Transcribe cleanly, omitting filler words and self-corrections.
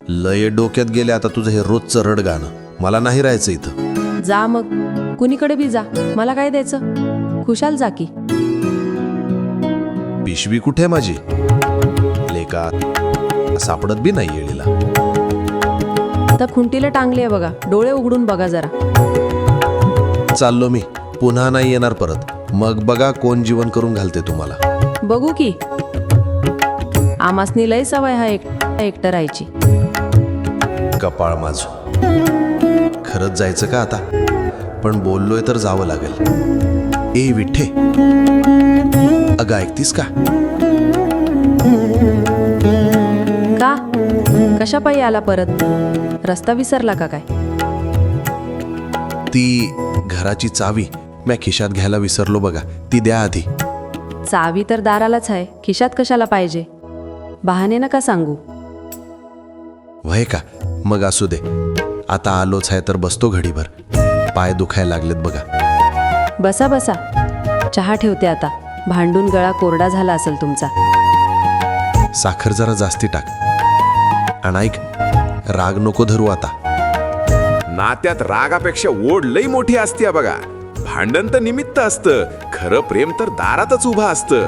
लय डोक्यात गेले आता तुझं हे रोजचं रडगाणं. मला नाही राहायचं इथं. जा मग, कुणीकडे बी जा, मला काय द्यायचं? खुशाल जा की. पिशवी कुठे माझी? लेका सापडत बी नाही येळीला. तर खुंटीला टांगली आहे बघा, डोळे उघडून बघा जरा. चाललो मी, पुन्हा नाही येणार परत. मग बघा कोण जीवन करून घालते तुम्हाला. बघू की. आमासनी लय सवय हा एकटं राहायची. कपाळ माझं. खरंच जायचं का आता? पण बोललोय तर जावं लागेल. ए विठ्ठे, अगं ऐकतीस का? का? कशा पायी आला परत? रस्ता विसरला का काय? ती घराची चावी मी खिशात घ्यायला विसरलो बघा. ती द्या आधी. चावी तर दारालाच आहे, खिशात कशाला पाहिजे? बहाणे नका सांगू. वय का? मग असू दे. आता आलोच आहे तर बसतो घडीभर. पाय दुखायला लागलेत बघा. बसा बसा, चहा ठेवते आता. भांडून गळा कोरडा झाला असेल तुमचा. साखर जरा जास्ती टाक. आणि ऐक, राग नको धरू आता. नात्यात रागापेक्षा ओढ लई मोठी असते बघा. भांडण तर निमित्त असतं, खरं प्रेम तर दारातच उभं असतं.